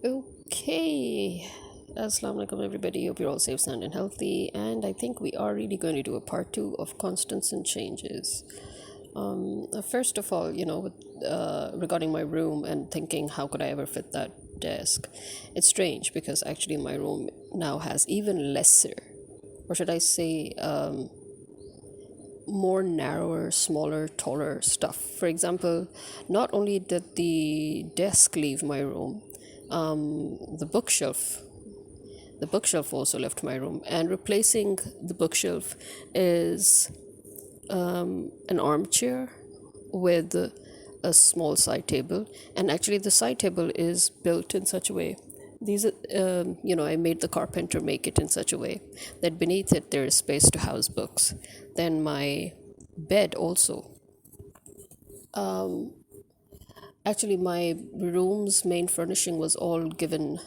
Okay. Assalamu alaikum, everybody. Hope you're all safe, sound, and healthy. And I think we are really going to do a part two of constants and changes. First of all, regarding my room and thinking, how could I ever fit that desk? It's strange because actually my room now has even lesser, or should I say, more narrower, smaller, taller stuff. For example, not only did the desk leave my room, the bookshelf also left my room, and replacing the bookshelf is an armchair with a small side table. And actually the side table is built in such a way, I made the carpenter make it in such a way that beneath it there is space to house books. Then my bed also, actually my room's main furnishing was all given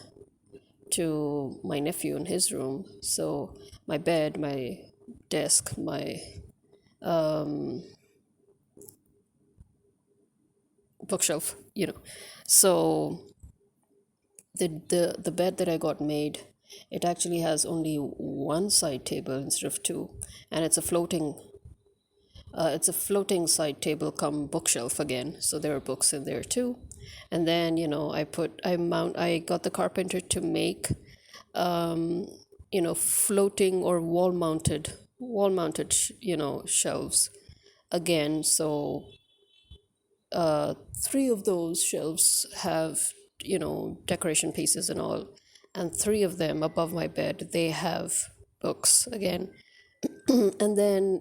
to my nephew in his room. So my bed, my desk, my bookshelf, so the bed that I got made, it actually has only one side table instead of two, and it's a floating side table come bookshelf again, so there are books in there too. And then I got the carpenter to make floating or wall mounted shelves again. So three of those shelves have decoration pieces and all, and three of them above my bed, they have books again. And then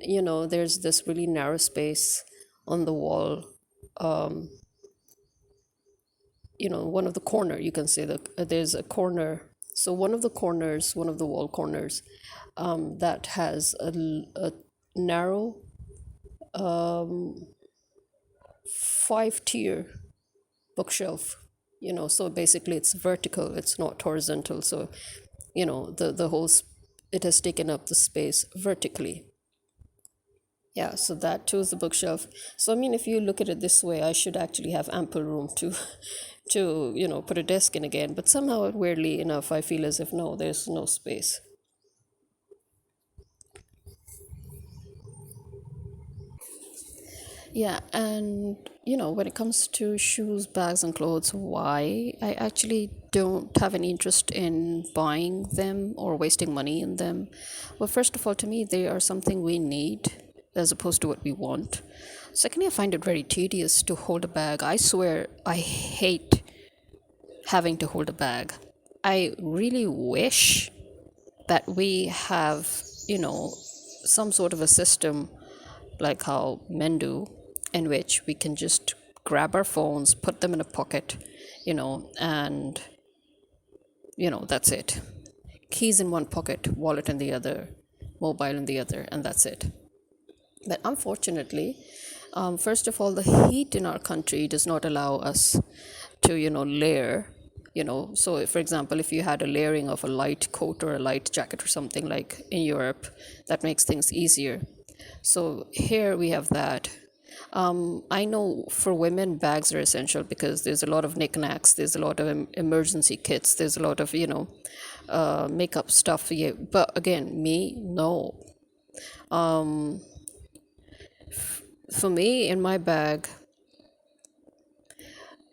there's this really narrow space on the wall, one of the corner, you can say that there's a corner. So one of the wall corners, that has a narrow 5-tier bookshelf. So basically it's vertical, it's not horizontal. So the whole it has taken up the space vertically. Yeah, so that too is the bookshelf. So I mean, if you look at it this way, I should actually have ample room to put a desk in again. But somehow, weirdly enough, I feel as if no, there's no space. Yeah, and when it comes to shoes, bags, and clothes, why I actually don't have any interest in buying them or wasting money in them. Well, first of all, to me, they are something we need as opposed to what we want. Secondly, I find it very tedious to hold a bag. I swear, I hate having to hold a bag. I really wish that we have, some sort of a system like how men do, in which we can just grab our phones, put them in a pocket, and that's it. Keys in one pocket, wallet in the other, mobile in the other, and that's it. But unfortunately, first of all, the heat in our country does not allow us to, layer. So for example, if you had a layering of a light coat or a light jacket or something like in Europe, that makes things easier. So here we have that. I know for women, bags are essential because there's a lot of knickknacks, there's a lot of emergency kits, there's a lot of, makeup stuff. Yeah. But again, me, no. For me, in my bag,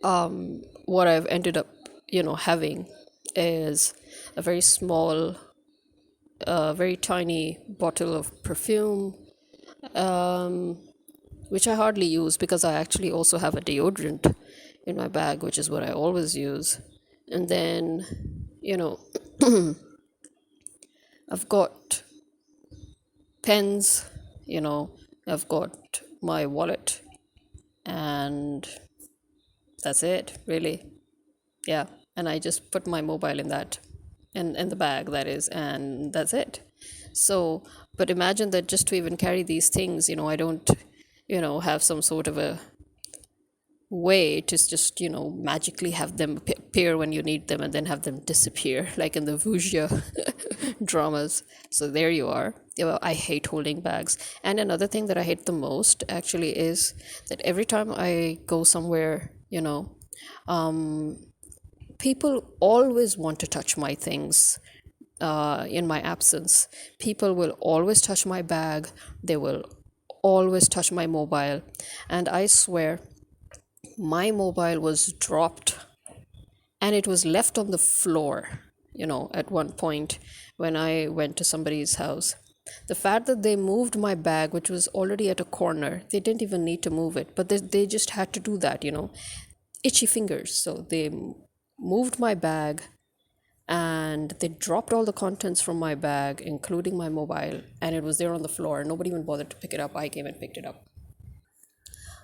what I've ended up, having is a very small, very tiny bottle of perfume, which I hardly use because I actually also have a deodorant in my bag, which is what I always use. And then, you know, I've got pens, I've got my wallet, and that's it, really. Yeah. And I just put my mobile in that, in the bag, that is, and that's it. So, but imagine that just to even carry these things, I don't, have some sort of a way to just magically have them appear when you need them and then have them disappear like in the wuxia dramas. So there you are. I hate holding bags. And another thing that I hate the most actually is that every time I go somewhere, People always want to touch my things in my absence. People will always touch my bag. They will always touch my mobile. And I swear, my mobile was dropped and it was left on the floor, at one point when I went to somebody's house. The fact that they moved my bag, which was already at a corner, they didn't even need to move it, but they just had to do that, itchy fingers. So they moved my bag and they dropped all the contents from my bag, including my mobile, and it was there on the floor. Nobody even bothered to pick it up. I came and picked it up.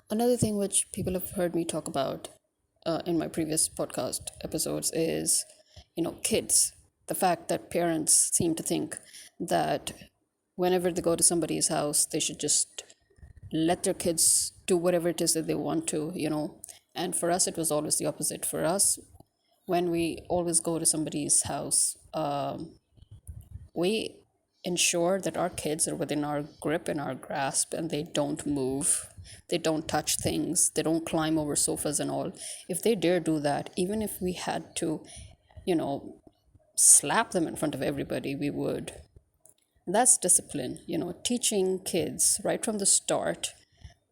Another thing which people have heard me talk about in my previous podcast episodes is, kids. The fact that parents seem to think that whenever they go to somebody's house, they should just let their kids do whatever it is that they want to. And for us, it was always the opposite. For us, when we always go to somebody's house, we ensure that our kids are within our grip and our grasp and they don't move. They don't touch things. They don't climb over sofas and all. If they dare do that, even if we had to, slap them in front of everybody, we would. That's discipline, teaching kids right from the start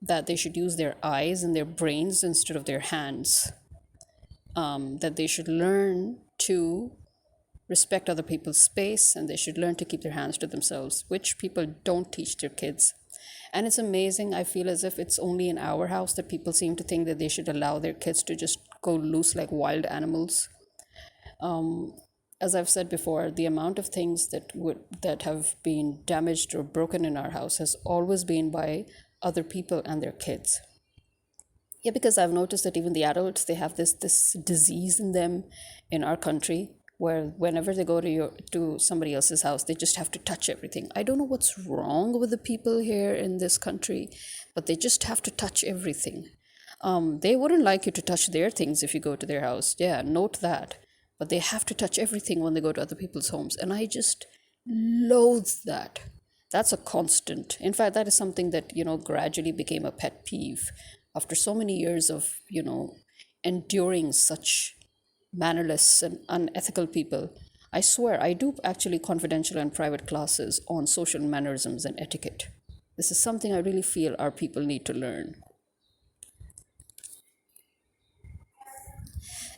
that they should use their eyes and their brains instead of their hands. That they should learn to respect other people's space and they should learn to keep their hands to themselves, which people don't teach their kids. And it's amazing. I feel as if it's only in our house that people seem to think that they should allow their kids to just go loose like wild animals. As I've said before, the amount of things that have been damaged or broken in our house has always been by other people and their kids. Yeah, because I've noticed that even the adults, they have this disease in them in our country where whenever they go to somebody else's house, they just have to touch everything. I don't know what's wrong with the people here in this country, but they just have to touch everything. They wouldn't like you to touch their things if you go to their house. Yeah, note that. But they have to touch everything when they go to other people's homes. And I just loathe that. That's a constant. In fact, that is something that, gradually became a pet peeve after so many years of, enduring such mannerless and unethical people. I swear, I do actually confidential and private classes on social mannerisms and etiquette. This is something I really feel our people need to learn.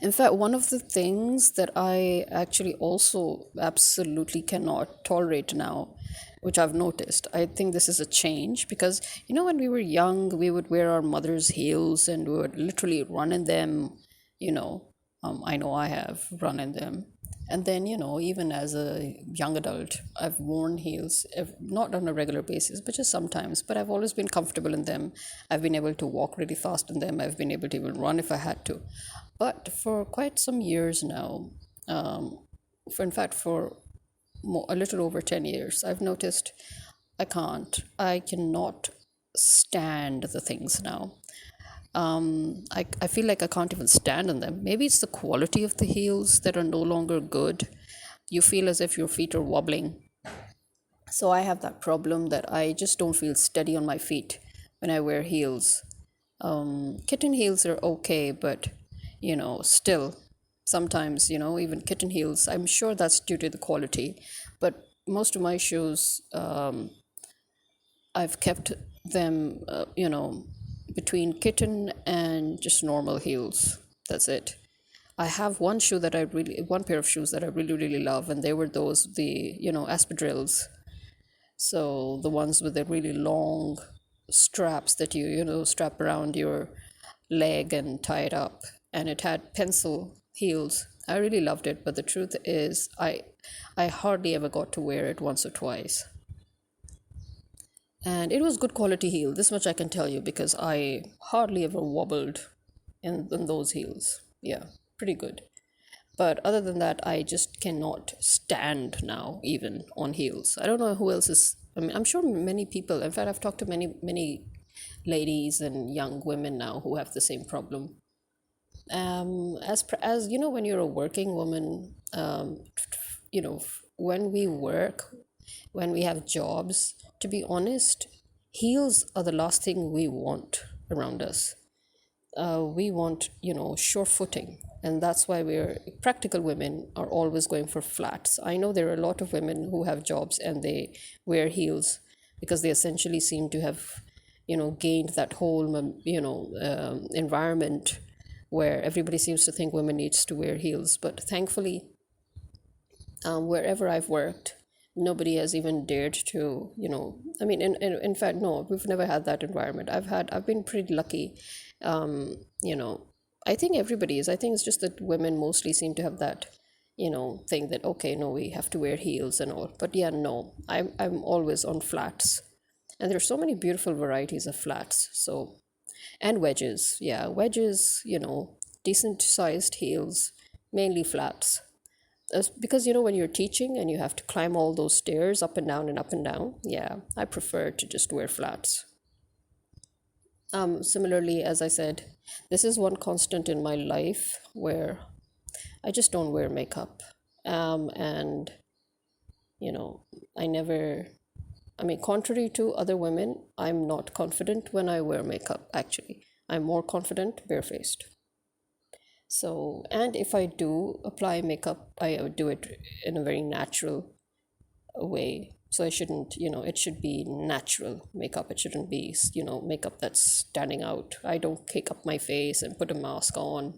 In fact, one of the things that I actually also absolutely cannot tolerate now, which I've noticed, I think this is a change because, when we were young, we would wear our mother's heels and we would literally run in them, I know I have run in them. And then, even as a young adult, I've worn heels, not on a regular basis, but just sometimes. But I've always been comfortable in them. I've been able to walk really fast in them. I've been able to even run if I had to. But for quite some years now, for a little over 10 years, I've noticed I cannot stand the things now. I feel like I can't even stand on them. Maybe it's the quality of the heels that are no longer good. You feel as if your feet are wobbling. So I have that problem that I just don't feel steady on my feet when I wear heels. Kitten heels are okay, but still, sometimes, even kitten heels, I'm sure that's due to the quality. But most of my shoes, I've kept them, between kitten and just normal heels. That's it. I have one pair of shoes that I really, really love, and they were the espadrilles. So the ones with the really long straps that you strap around your leg and tie it up. And it had pencil heels. I really loved it, but the truth is I hardly ever got to wear it once or twice. And it was good quality heel, this much I can tell you, because I hardly ever wobbled in those heels. Yeah, pretty good. But other than that, I just cannot stand now, even on heels. I don't know who else is. I mean, I'm sure many people, in fact, I've talked to many ladies and young women now who have the same problem. As you know, when you're a working woman, when we work, when we have jobs, to be honest, heels are the last thing we want around us. We want, sure footing. And that's why we're practical women are always going for flats. I know there are a lot of women who have jobs and they wear heels because they essentially seem to have, gained that whole, environment where everybody seems to think women needs to wear heels. But thankfully, wherever I've worked, nobody has even dared to, I mean, in fact, no, we've never had that environment. I've been pretty lucky. Um, you know, I think everybody is. I think it's just that women mostly seem to have that, thing that, okay, no, we have to wear heels and all. But yeah, no, I'm always on flats. And there's so many beautiful varieties of flats. So, and wedges. Yeah, wedges, decent sized heels, mainly flats, because when you're teaching and you have to climb all those stairs up and down and up and down, yeah, I prefer to just wear flats. Similarly, as I said, this is one constant in my life where I just don't wear makeup. And you know I never, I mean, contrary to other women, I'm not confident when I wear makeup. Actually, I'm more confident barefaced. So, and if I do apply makeup, I would do it in a very natural way. So I shouldn't, it should be natural makeup. It shouldn't be, makeup that's standing out. I don't cake up my face and put a mask on.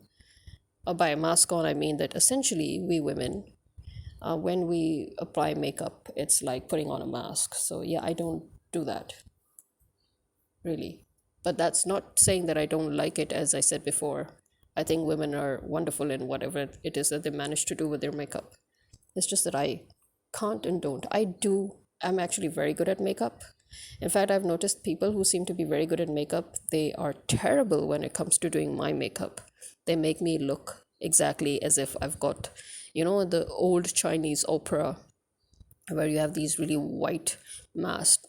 By a mask on, I mean that essentially we women, when we apply makeup, it's like putting on a mask. So yeah, I don't do that really. But that's not saying that I don't like it, as I said before. I think women are wonderful in whatever it is that they manage to do with their makeup. It's just that I can't and don't. I'm actually very good at makeup. In fact, I've noticed people who seem to be very good at makeup, they are terrible when it comes to doing my makeup. They make me look exactly as if I've got, the old Chinese opera where you have these really white masked,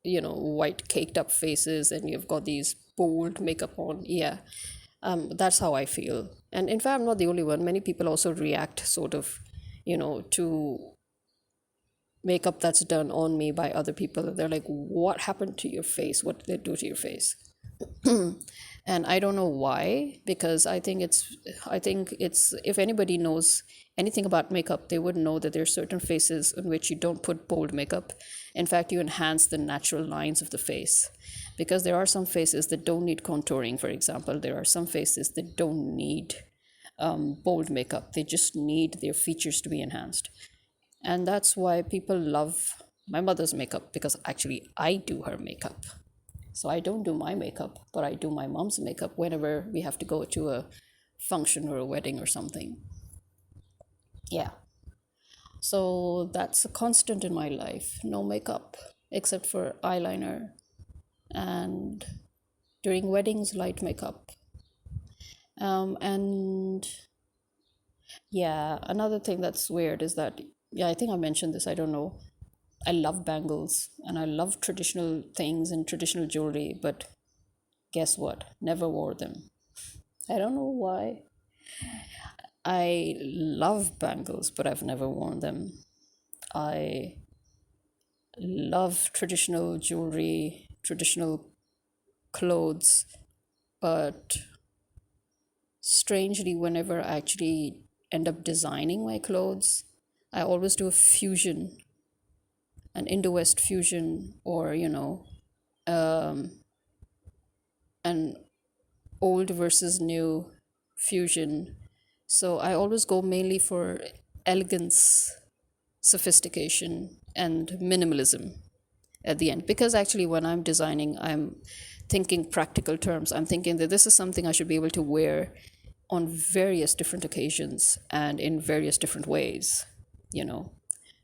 white caked up faces and you've got these bold makeup on. Yeah, that's how I feel. And in fact, I'm not the only one. Many people also react sort of, to makeup that's done on me by other people. They're like, what happened to your face? What did they do to your face? And I don't know why, because I think it's if anybody knows anything about makeup, they would know that there are certain faces in which you don't put bold makeup. In fact, you enhance the natural lines of the face, because there are some faces that don't need contouring. For example, there are some faces that don't need bold makeup. They just need their features to be enhanced. And that's why people love my mother's makeup, because actually I do her makeup. So I don't do my makeup, but I do my mom's makeup whenever we have to go to a function or a wedding or something. Yeah. So that's a constant in my life. No makeup except for eyeliner, and during weddings, light makeup. And yeah, another thing that's weird is that, yeah, I think I mentioned this, I don't know. I love bangles and I love traditional things and traditional jewelry, but guess what? Never wore them. I don't know why. I love bangles, but I've never worn them. I love traditional jewelry, traditional clothes, but strangely, whenever I actually end up designing my clothes, I always do a fusion, an Indo West fusion, or, an old versus new fusion. So I always go mainly for elegance, sophistication, and minimalism at the end. Because actually, when I'm designing, I'm thinking practical terms. I'm thinking that this is something I should be able to wear on various different occasions and in various different ways, you know.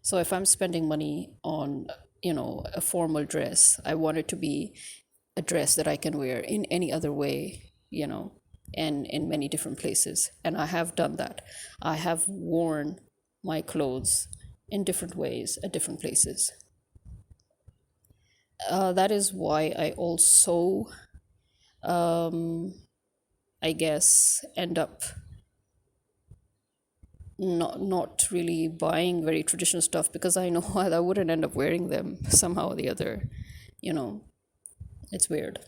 So if I'm spending money on, a formal dress, I want it to be a dress that I can wear in any other way, and in many different places. And I have done that. I have worn my clothes in different ways at different places. That is why I also, I guess, end up not really buying very traditional stuff, because I know I wouldn't end up wearing them somehow or the other. You know, it's weird.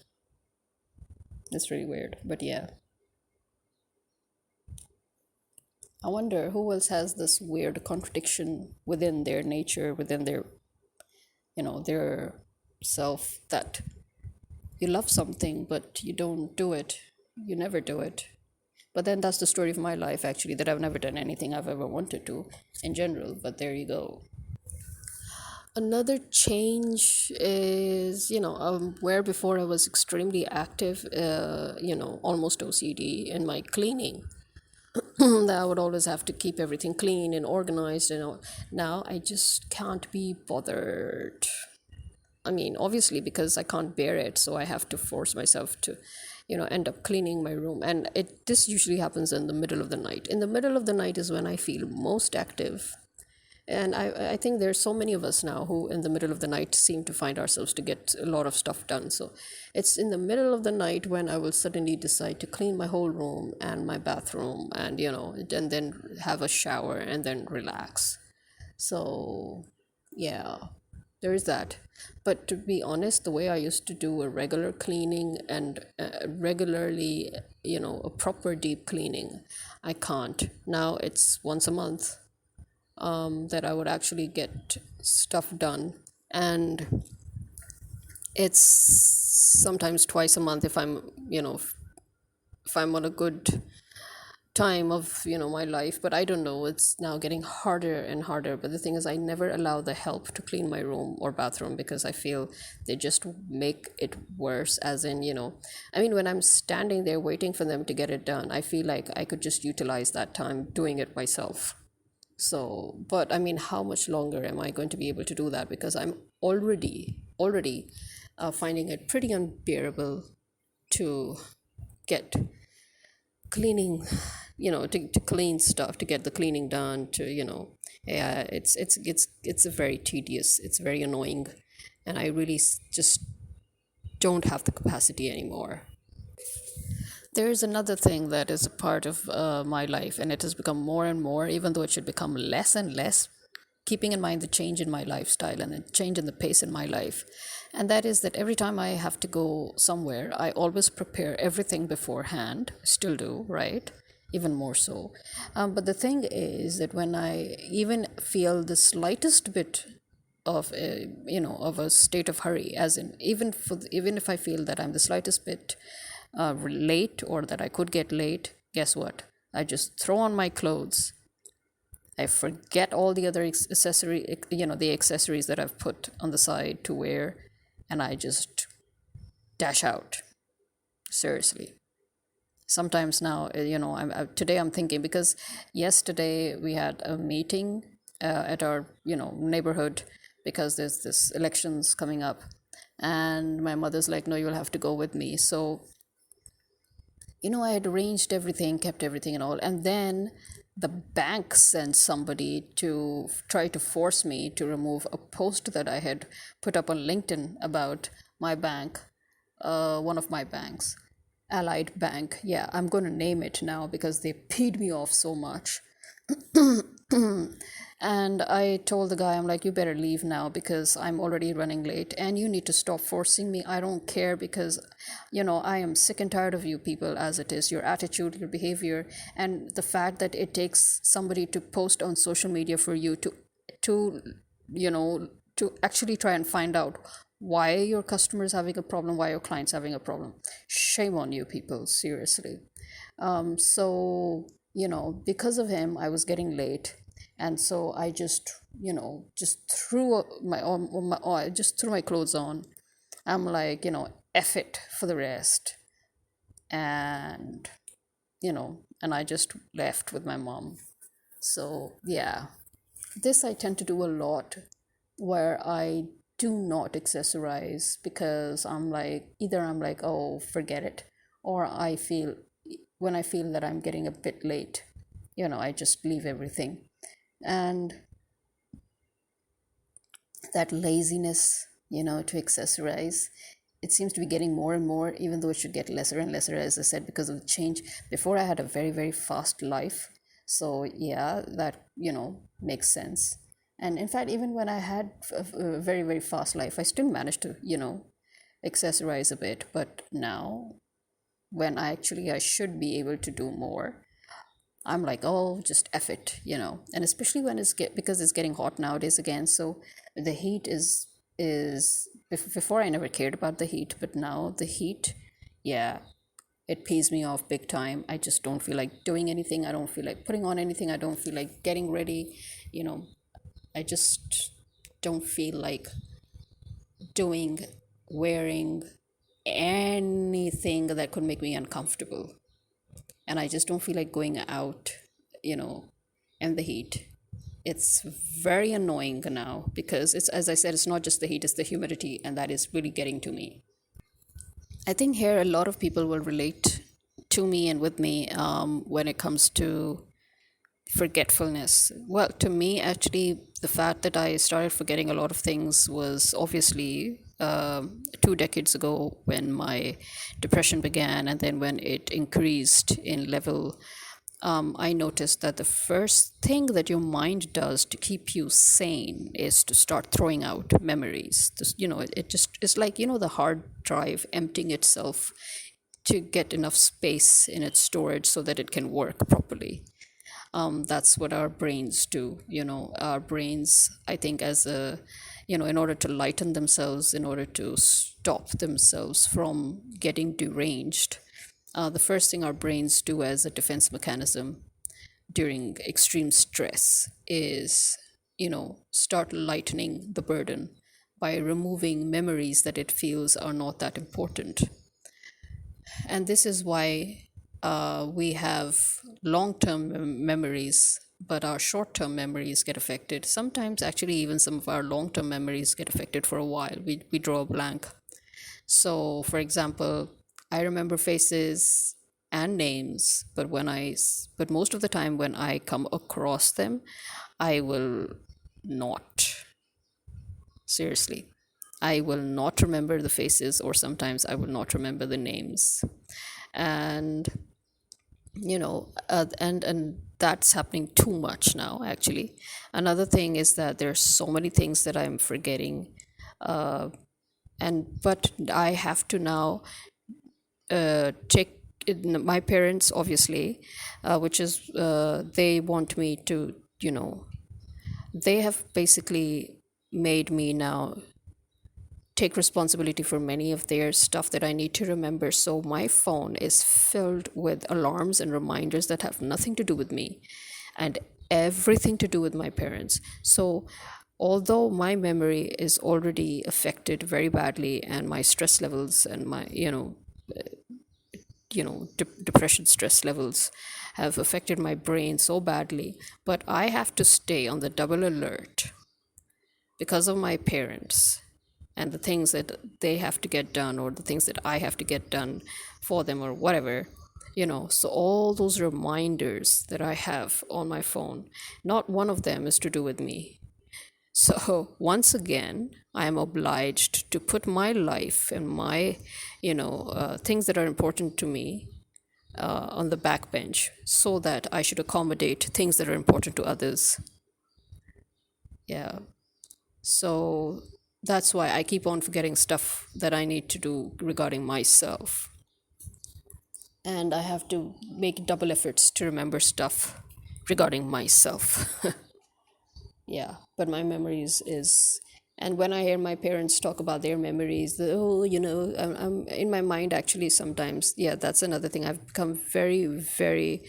It's really weird. But yeah. I wonder who else has this weird contradiction within their nature, within their, their self, that you love something but you don't do it. You never do it. But then that's the story of my life, actually, that I've never done anything I've ever wanted to in general. But there you go. Another change is, where before I was extremely active, almost OCD in my cleaning. That I would always have to keep everything clean and organized and all. Now I just can't be bothered. I mean, obviously, because I can't bear it, so I have to force myself to, end up cleaning my room. And this usually happens in the middle of the night. In the middle of the night is when I feel most active. And I think there's so many of us now who in the middle of the night seem to find ourselves to get a lot of stuff done. So it's in the middle of the night when I will suddenly decide to clean my whole room and my bathroom, and and then have a shower and then relax. So yeah, there is that. But to be honest, the way I used to do a regular cleaning and regularly, a proper deep cleaning, I can't. Now it's once a month that I would actually get stuff done. And it's sometimes twice a month if if I'm on a good time of, my life. But I don't know, it's now getting harder and harder. But the thing is, I never allow the help to clean my room or bathroom because I feel they just make it worse. As in, I mean, when I'm standing there waiting for them to get it done, I feel like I could just utilize that time doing it myself. So, but I mean, how much longer am I going to be able to do that? Because I'm already finding it pretty unbearable to get cleaning, to clean stuff, to get the cleaning done, yeah, it's a very tedious, it's very annoying, and I really just don't have the capacity anymore. There's another thing that is a part of my life, and it has become more and more, even though it should become less and less, keeping in mind the change in my lifestyle and the change in the pace in my life. And that is that every time I have to go somewhere, I always prepare everything beforehand, still do, right? Even more so. But the thing is that when I even feel the slightest bit of of a state of hurry, as in even if I feel that I'm the slightest bit late, or that I could get late, guess what? I just throw on my clothes. I forget all the other the accessories that I've put on the side to wear, and I just dash out. Seriously. Sometimes now, today I'm thinking, because yesterday we had a meeting at our, neighborhood, because there's this elections coming up, and my mother's like, no, you'll have to go with me. So I had arranged everything, kept everything and all. And then the bank sent somebody to try to force me to remove a post that I had put up on LinkedIn about my bank, one of my banks, Allied Bank. Yeah, I'm going to name it now because they peed me off so much. And I told the guy, I'm like, you better leave now because I'm already running late, and you need to stop forcing me. I don't care, because, I am sick and tired of you people as it is, your attitude, your behavior, and the fact that it takes somebody to post on social media for you to, you know, to actually try and find out why your customer is having a problem, why your client's having a problem. Shame on you people, seriously. So, because of him, I was getting late. And so I just, just threw I just threw my clothes on. I'm like, F it for the rest. And, and I just left with my mom. So, yeah, this I tend to do a lot, where I do not accessorize, because I'm like, oh, forget it. Or when I feel that I'm getting a bit late, I just leave everything. And that laziness, to accessorize, it seems to be getting more and more, even though it should get lesser and lesser, as I said, because of the change. Before, I had a very, very fast life. So, yeah, that, makes sense. And in fact, even when I had a very, very fast life, I still managed to, accessorize a bit. But now, when I should be able to do more, I'm like, oh, just F it, you know. And especially when because it's getting hot nowadays again. So the heat before I never cared about the heat, but now the heat, yeah, it pees me off big time. I just don't feel like doing anything. I don't feel like putting on anything. I don't feel like getting ready. You know, I just don't feel like doing, wearing anything that could make me uncomfortable. And I just don't feel like going out, you know, in the heat. It's very annoying now because it's, as I said, it's not just the heat, it's the humidity, and that is really getting to me. I think here a lot of people will relate to me and with me when it comes to forgetfulness. Well, to me, actually, the fact that I started forgetting a lot of things was obviously 2 decades ago when my depression began, and then when it increased in level. I noticed that the first thing that your mind does to keep you sane is to start throwing out memories. It just it's like, the hard drive emptying itself to get enough space in its storage so that it can work properly. That's what our brains do. Our brains, I think, in order to lighten themselves, in order to stop themselves from getting deranged, the first thing our brains do as a defense mechanism during extreme stress is, start lightening the burden by removing memories that it feels are not that important. And this is why we have long term memories, but our short term memories get affected. Sometimes, actually, even some of our long term memories get affected for a while. We draw a blank. So, for example, I remember faces and names, but most of the time when I come across them, I will not. Seriously. I will not remember the faces, or sometimes I will not remember the names. And and that's happening too much now, actually. Another thing is that there's so many things that I'm forgetting, and but I have to now check my parents, obviously, which is they want me to, they have basically made me now take responsibility for many of their stuff that I need to remember. So my phone is filled with alarms and reminders that have nothing to do with me and everything to do with my parents. So although my memory is already affected very badly, and my stress levels and my depression stress levels have affected my brain so badly, but I have to stay on the double alert because of my parents and the things that they have to get done, or the things that I have to get done for them, or whatever. So all those reminders that I have on my phone, not one of them is to do with me. So once again, I am obliged to put my life and my, things that are important to me on the back bench so that I should accommodate things that are important to others. Yeah. So that's why I keep on forgetting stuff that I need to do regarding myself. And I have to make double efforts to remember stuff regarding myself. Yeah, but my memories is, and when I hear my parents talk about their memories, oh, I'm in my mind, actually, sometimes, yeah, that's another thing. I've become very, very,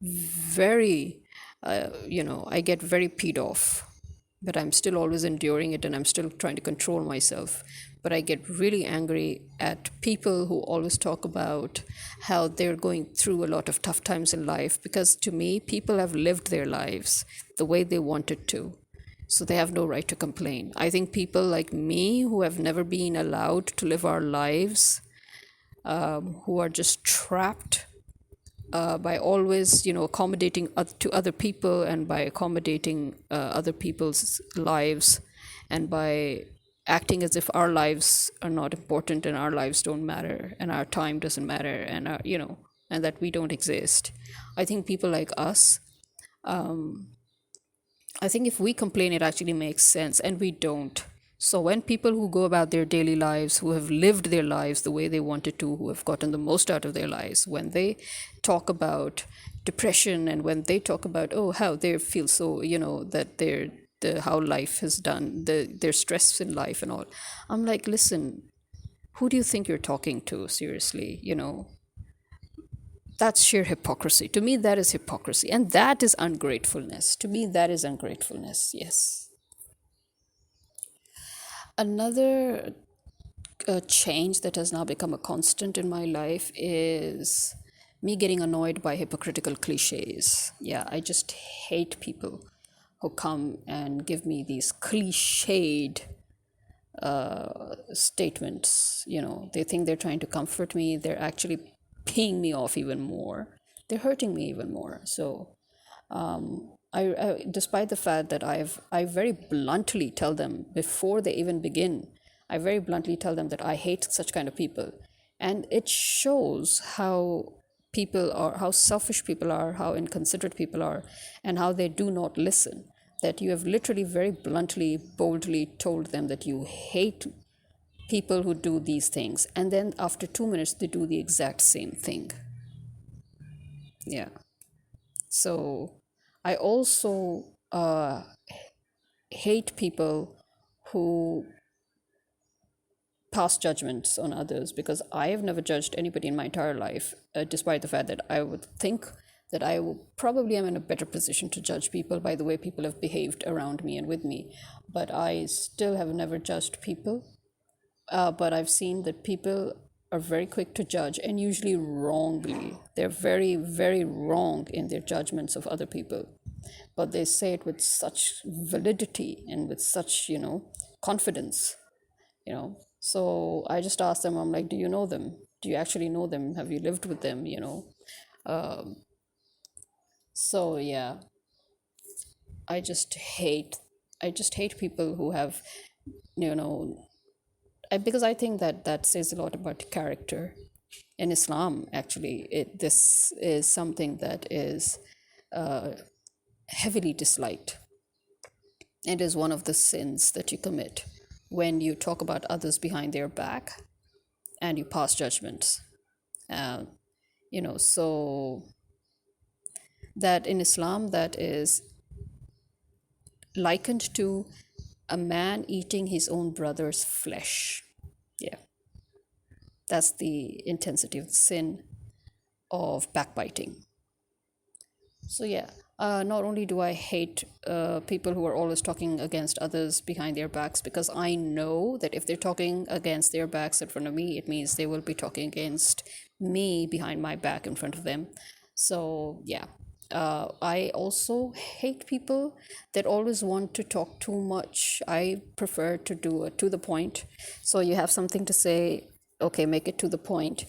very, I get very peed off, but I'm still always enduring it, and I'm still trying to control myself. But I get really angry at people who always talk about how they're going through a lot of tough times in life, because to me, people have lived their lives the way they wanted to. So they have no right to complain. I think people like me, who have never been allowed to live our lives, who are just trapped by always, accommodating to other people, and by accommodating other people's lives, and by acting as if our lives are not important, and our lives don't matter, and our time doesn't matter, and and that we don't exist. I think people like us, I think if we complain, it actually makes sense, and we don't. So when people who go about their daily lives, who have lived their lives the way they wanted to, who have gotten the most out of their lives, when they talk about depression, and when they talk about, oh, how they feel so, that how life has done, their stress in life and all. I'm like, listen, who do you think you're talking to? Seriously, that's sheer hypocrisy. To me, that is hypocrisy. And that is ungratefulness. To me, that is ungratefulness. Yes. Another change that has now become a constant in my life is me getting annoyed by hypocritical cliches. Yeah, I just hate people who come and give me these cliched statements. They think they're trying to comfort me. They're actually paying me off even more. They're hurting me even more. So despite the fact that I very bluntly tell them before they even begin, I very bluntly tell them that I hate such kind of people, and it shows how people are, how selfish people are, how inconsiderate people are, and how they do not listen. That you have literally very bluntly, boldly told them that you hate people who do these things, and then after 2 minutes they do the exact same thing. Yeah. So I also hate people who pass judgments on others, because I have never judged anybody in my entire life, despite the fact that I would think that I will probably am in a better position to judge people by the way people have behaved around me and with me. But I still have never judged people. But I've seen that people are very quick to judge, and usually wrongly. They're very, very wrong in their judgments of other people. But they say it with such validity and with such, confidence. So I just ask them, I'm like, do you know them? Do you actually know them? Have you lived with them? So yeah, I just hate, I just hate people who have, you know, because I think that that says a lot about character. In Islam, actually, this is something that is heavily disliked. It is one of the sins that you commit when you talk about others behind their back and you pass judgments. Uh, so that in Islam, that is likened to a man eating his own brother's flesh. Yeah, that's the intensity of the sin of backbiting. So yeah, not only do I hate people who are always talking against others behind their backs, because I know that if they're talking against their backs in front of me, it means they will be talking against me behind my back in front of them. So yeah, I also hate people that always want to talk too much. I prefer to do it to the point. So you have something to say, okay, make it to the point.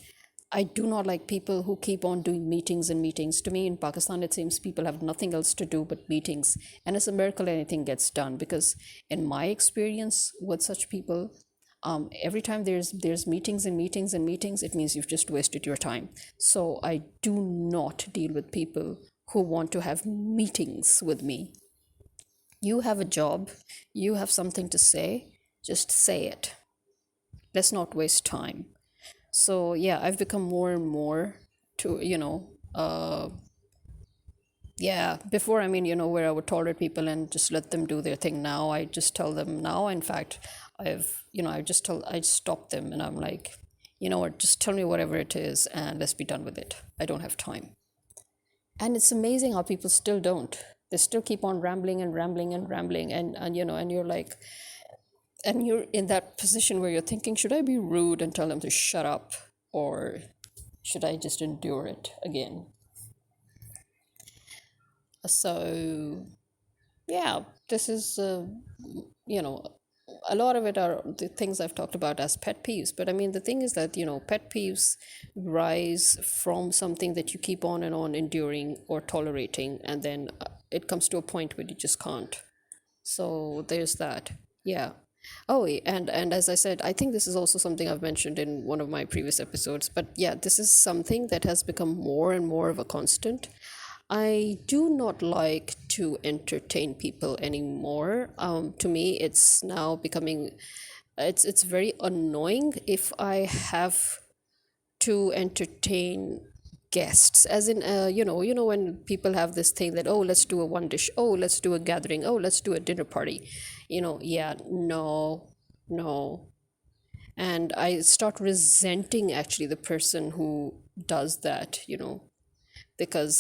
I do not like people who keep on doing meetings and meetings. To me, in Pakistan, it seems people have nothing else to do but meetings. And it's a miracle anything gets done, because, in my experience with such people, every time there's meetings and meetings and meetings, it means you've just wasted your time. So I do not deal with people who want to have meetings with me. You have a job, you have something to say, just say it. Let's not waste time. So yeah, I've become more and more to, yeah, before, I mean, where I would tolerate people and just let them do their thing. Now I just tell them. Now, in fact, I stop them, and I'm like, you know what, just tell me whatever it is and let's be done with it. I don't have time. And it's amazing how people still don't. They still keep on rambling and rambling and rambling, and you're like, and you're in that position where you're thinking, should I be rude and tell them to shut up, or should I just endure it again? So yeah, this is you know a lot of it are the things I've talked about as pet peeves. But I mean, the thing is that, pet peeves rise from something that you keep on and on enduring or tolerating, and then it comes to a point where you just can't. So there's that. Yeah. Oh, and as I said, I think this is also something I've mentioned in one of my previous episodes. But yeah, this is something that has become more and more of a constant. I do not like to entertain people anymore. To me, it's now becoming, it's very annoying if I have to entertain guests, as in, when people have this thing that, oh, let's do a one dish, oh, let's do a gathering, oh, let's do a dinner party. Yeah, no, no. And I start resenting actually the person who does that, because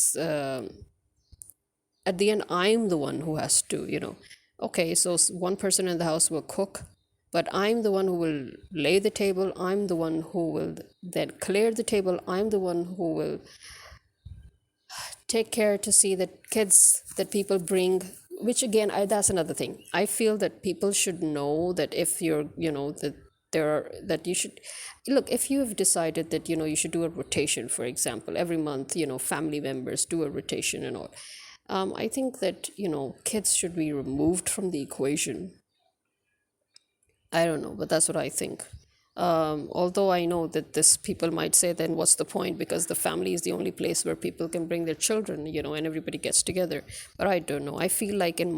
at the end, I'm the one who has to, okay, so one person in the house will cook, but I'm the one who will lay the table. I'm the one who will then clear the table. I'm the one who will take care to see that kids that people bring, which again, that's another thing. I feel that people should know that if you're, that there are, that you should look, if you have decided that, you should do a rotation, for example, every month, family members do a rotation and all. I think that, kids should be removed from the equation. I don't know, but that's what I think. Although I know that this people might say, then what's the point? Because the family is the only place where people can bring their children, and everybody gets together. But I don't know. I feel like in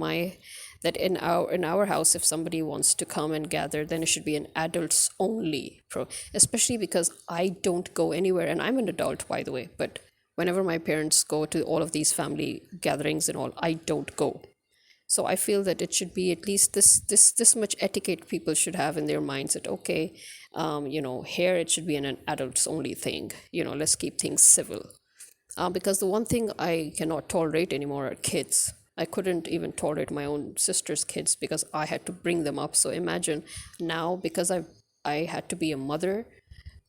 our house, if somebody wants to come and gather, then it should be an adults only especially because I don't go anywhere, and I'm an adult, by the way. But whenever my parents go to all of these family gatherings and all, I don't go. So I feel that it should be at least this much etiquette people should have in their minds, that okay, here it should be an adults only thing. Let's keep things civil. Because the one thing I cannot tolerate anymore are kids. I couldn't even tolerate my own sister's kids because I had to bring them up. So imagine now, because I had to be a mother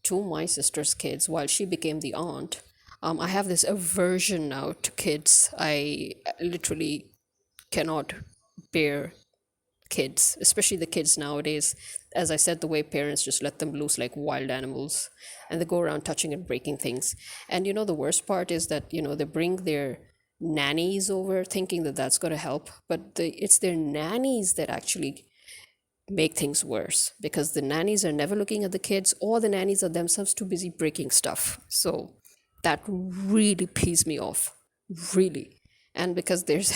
to my sister's kids while she became the aunt. I have this aversion now to kids. I literally cannot bear kids, especially the kids nowadays. As I said, the way parents just let them loose like wild animals, and they go around touching and breaking things. And the worst part is that, they bring their nannies over thinking that that's going to help, but it's their nannies that actually make things worse, because the nannies are never looking at the kids, or the nannies are themselves too busy breaking stuff. So that really pees me off, really. And because there's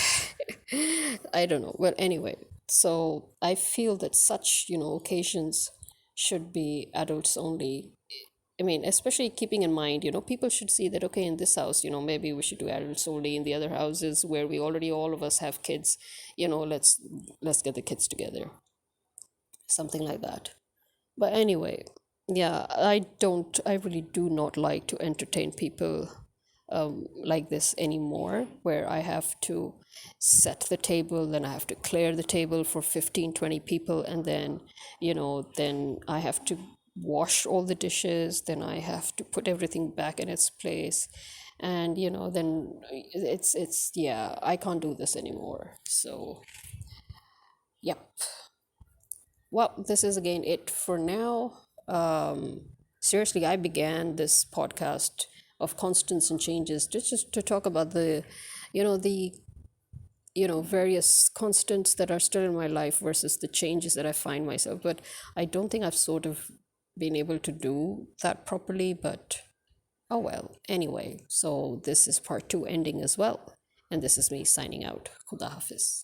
I don't know. Well, anyway, so I feel that such, occasions should be adults only. I mean, especially keeping in mind, people should see that, okay, in this house, maybe we should do adults only. In the other houses where we already, all of us have kids, let's get the kids together. Something like that. But anyway, yeah, I really do not like to entertain people like this anymore, where I have to set the table, then I have to clear the table for 15, 20 people, and then I have to wash all the dishes, then I have to put everything back in its place. And then yeah, I can't do this anymore. So, yep. Well, this is again it for now. Seriously, I began this podcast of constants and changes just to talk about the various constants that are still in my life versus the changes that I find myself. But I don't think I've sort of been able to do that properly. But oh well. Anyway, so this is part two ending as well, and this is me signing out. Khuda Hafiz.